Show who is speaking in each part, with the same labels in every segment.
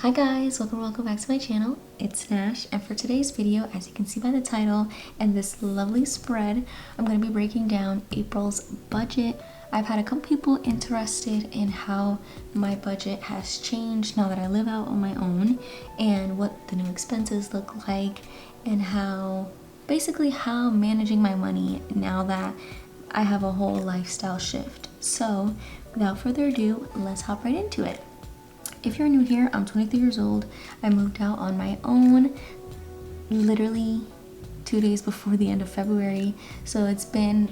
Speaker 1: Hi guys, welcome back to my channel. It's Nash, and for today's video, as you can see by the title and this lovely spread, I'm going to be breaking down April's budget. I've had a couple people interested in how my budget has changed now that I live out on my own and what the new expenses look like and how I'm managing my money now that I have a whole lifestyle shift. So without further ado, let's hop right into it. If you're new here, I'm 23 years old. I moved out on my own literally 2 days before the end of February. So it's been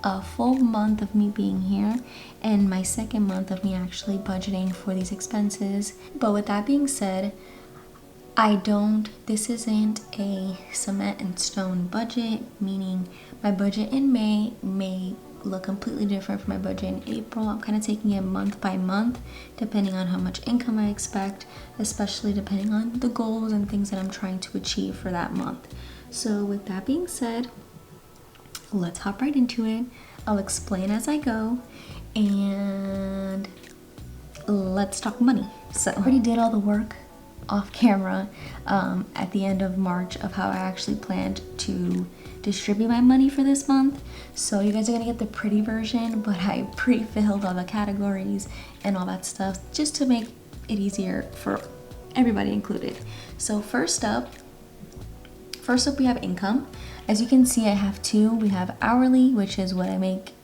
Speaker 1: a full month of me being here and my second month of me actually budgeting for these expenses. But with that being said, this isn't a cement and stone budget, meaning my budget in May may look completely different from my budget in April. I'm kind of taking it month by month, depending on how much income I expect, especially depending on the goals and things that I'm trying to achieve for that month. So with that being said, let's hop right into it. I'll explain as I go, and let's talk money. So I already did all the work off camera at the end of March of how I actually planned to distribute my money for this month. So you guys are gonna get the pretty version, but I pre-filled all the categories and all that stuff just to make it easier for everybody included. So first up we have income. As you can see, I have two. We have hourly, which is what I make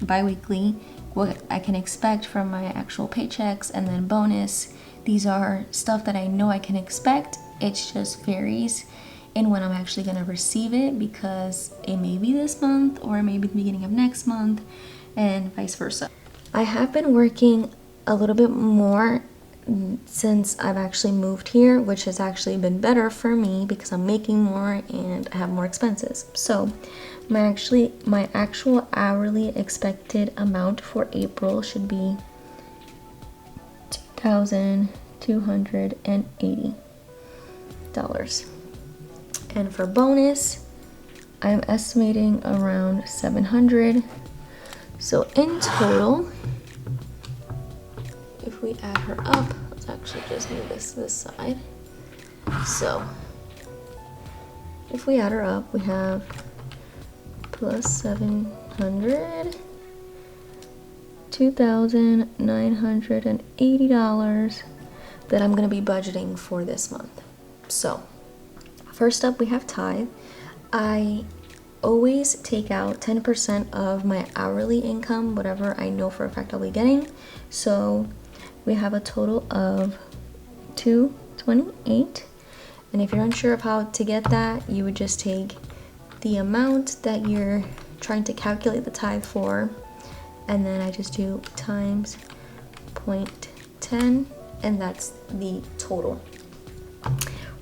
Speaker 1: bi-weekly, what I can expect from my actual paychecks, and then bonus. These are stuff that I know I can expect. It just varies in when I'm actually gonna receive it, because it may be this month or it may be the beginning of next month and vice versa. I have been working a little bit more since I've actually moved here, which has actually been better for me because I'm making more and I have more expenses. So my actual hourly expected amount for April should be $2,280. And for bonus, I'm estimating around $700. So in total, if we add her up, let's actually just move this side. So if we add her up, we have plus 700, $2,980 that I'm gonna be budgeting for this month. So first up, we have tithe. I always take out 10% of my hourly income, whatever I know for a fact I'll be getting. So we have a total of $228. And if you're unsure of how to get that, you would just take the amount that you're trying to calculate the tithe for, and then I just do times 0.10, and that's the total.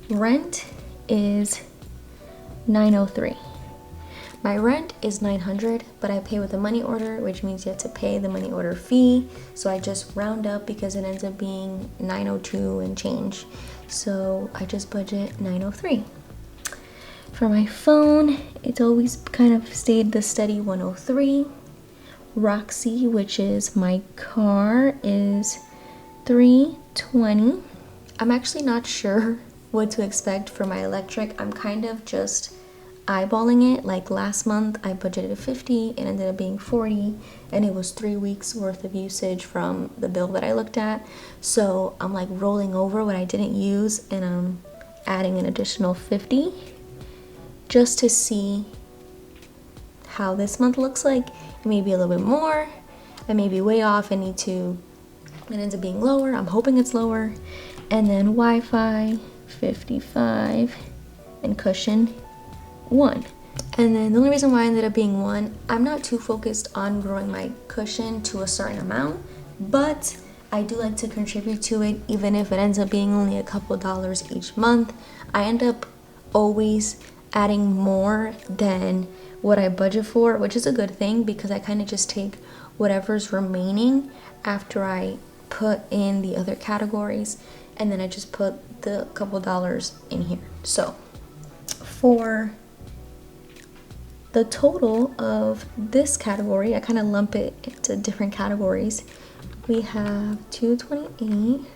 Speaker 1: Rent is $903. My rent is $900, but I pay with a money order, which means you have to pay the money order fee. So I just round up because it ends up being $902 and change. So I just budget $903. For my phone, it's always kind of stayed the steady $103. Roxy, which is my car, is $320. I'm actually not sure what to expect for my electric. I'm kind of just eyeballing it. Like last month I budgeted 50, it ended up being 40, and it was 3 weeks worth of usage from the bill that I looked at. So I'm like rolling over what I didn't use, and I'm adding an additional 50 just to see how this month looks like. It may be a little bit more, I may be way off, it ends up being lower. I'm hoping it's lower. And then Wi-Fi 55 and cushion 1. And then the only reason why I ended up being 1, I'm not too focused on growing my cushion to a certain amount, but I do like to contribute to it, even if it ends up being only a couple dollars each month. I end up always adding more than what I budget for, which is a good thing because I kind of just take whatever's remaining after I put in the other categories, and then I just put the couple dollars in here. So for the total of this category, I kind of lump it into different categories. We have 228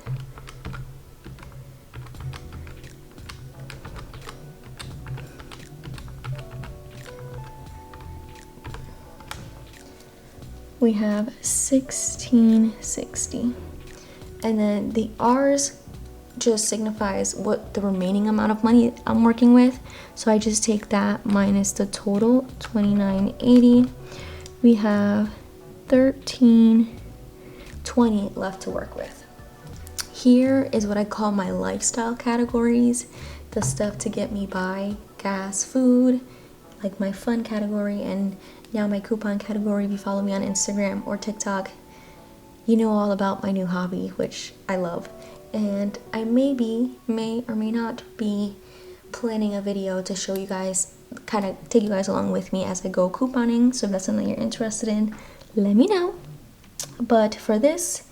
Speaker 1: we have 1660. And then the R's just signifies what the remaining amount of money I'm working with. So I just take that minus the total, 2980. We have 1320 left to work with. Here is what I call my lifestyle categories, the stuff to get me by: gas, food, like my fun category, and now my coupon category. If you follow me on Instagram or TikTok, you know all about my new hobby, which I love. And I may or may not be planning a video to show you guys, kind of take you guys along with me as I go couponing. So if that's something you're interested in, let me know. But for this,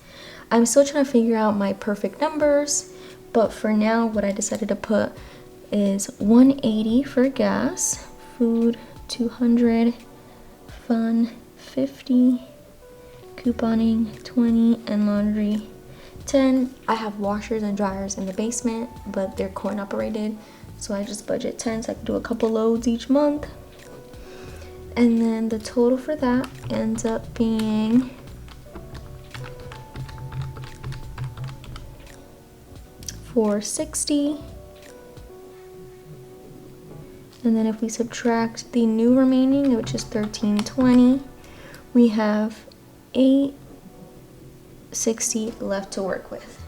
Speaker 1: I'm still trying to figure out my perfect numbers. But for now, what I decided to put is 180 for gas, food 200, fun 50, couponing 20, and laundry 10. I have washers and dryers in the basement, but they're coin operated, so I just budget 10 so I can do a couple loads each month. And then the total for that ends up being $460. And then if we subtract the new remaining, which is $1320, we have $860 left to work with.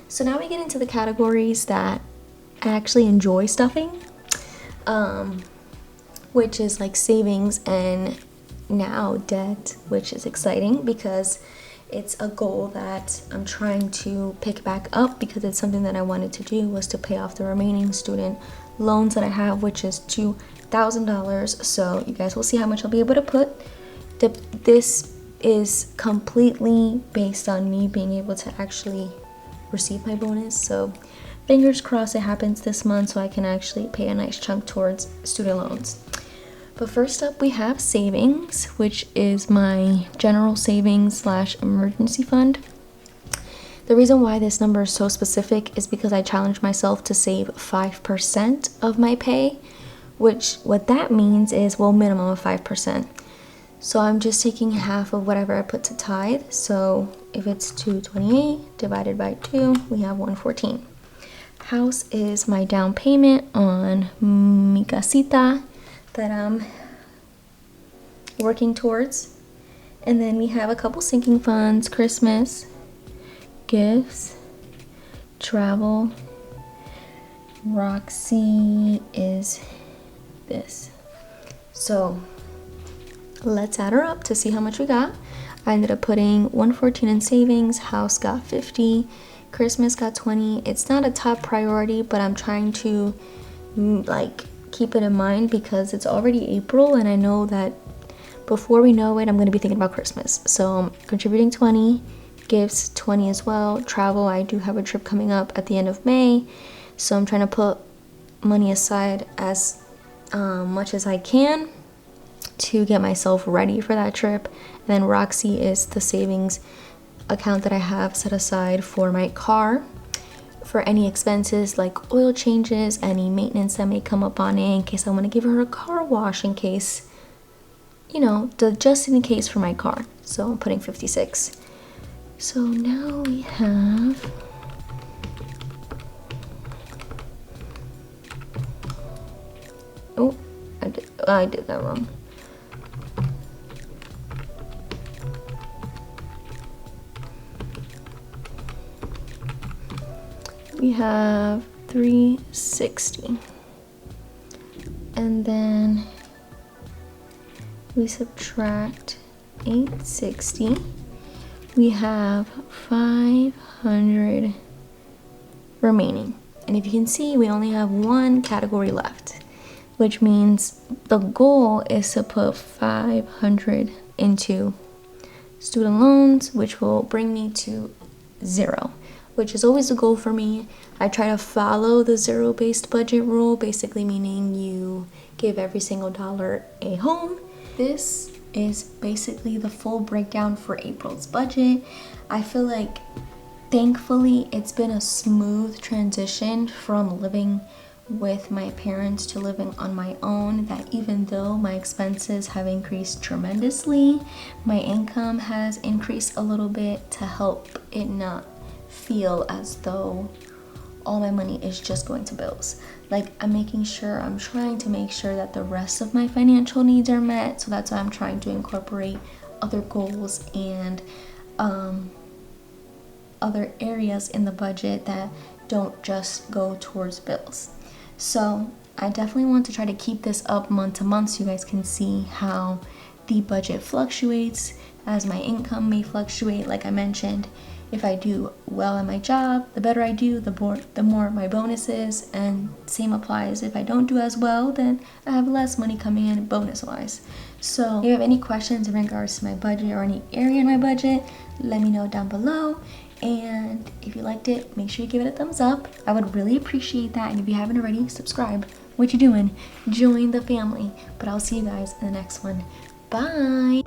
Speaker 1: So now we get into the categories that I actually enjoy stuffing, which is like savings and now debt, which is exciting because it's a goal that I'm trying to pick back up, because it's something that I wanted to do, was to pay off the remaining student loans that I have, which is $2,000. So you guys will see how much I'll be able to put. This is completely based on me being able to actually receive my bonus. So fingers crossed it happens this month so I can actually pay a nice chunk towards student loans. But first up, we have savings, which is my general savings / emergency fund. The reason why this number is so specific is because I challenged myself to save 5% of my pay, which what that means is, well, minimum of 5%. So I'm just taking half of whatever I put to tithe. So if it's 228 divided by 2, we have 114. House is my down payment on mi casita that I'm working towards. And then we have a couple sinking funds: Christmas, gifts, travel. Roxy is this. So let's add her up to see how much we got. I ended up putting 114 in savings, house got 50, Christmas got 20. It's not a top priority, but I'm trying to like keep it in mind because it's already April and I know that before we know it, I'm going to be thinking about Christmas. So I'm contributing 20, gifts 20 as well. Travel, I do have a trip coming up at the end of May, so I'm trying to put money aside as much as I can to get myself ready for that trip. And then Roxy is the savings account that I have set aside for my car, for any expenses like oil changes, any maintenance that may come up on it, in case I want to give her a car wash, in case, you know, just in case for my car. So I'm putting 56. So now we have I did that wrong. We have 360, and then we subtract 860. We have 500 remaining, and if you can see, we only have one category left, which means the goal is to put 500 into student loans, which will bring me to 0, which is always a goal for me. I try to follow the zero-based budget rule, basically meaning you give every single dollar a home. This is basically the full breakdown for April's budget. I feel like, thankfully, it's been a smooth transition from living with my parents to living on my own, that even though my expenses have increased tremendously, my income has increased a little bit to help it not feel as though all my money is just going to bills. Like, I'm trying to make sure that the rest of my financial needs are met. So that's why I'm trying to incorporate other goals and other areas in the budget that don't just go towards bills. So I definitely want to try to keep this up month to month so you guys can see how the budget fluctuates, as my income may fluctuate. Like I mentioned, if I do well at my job, the better I do, the more my bonus is, and same applies if I don't do as well, then I have less money coming in bonus wise. So if you have any questions in regards to my budget or any area in my budget, let me know down below. And if you liked it, make sure you give it a thumbs up. I would really appreciate that. And if you haven't already, subscribe. What you doing? Join the family. But I'll see you guys in the next one. Bye.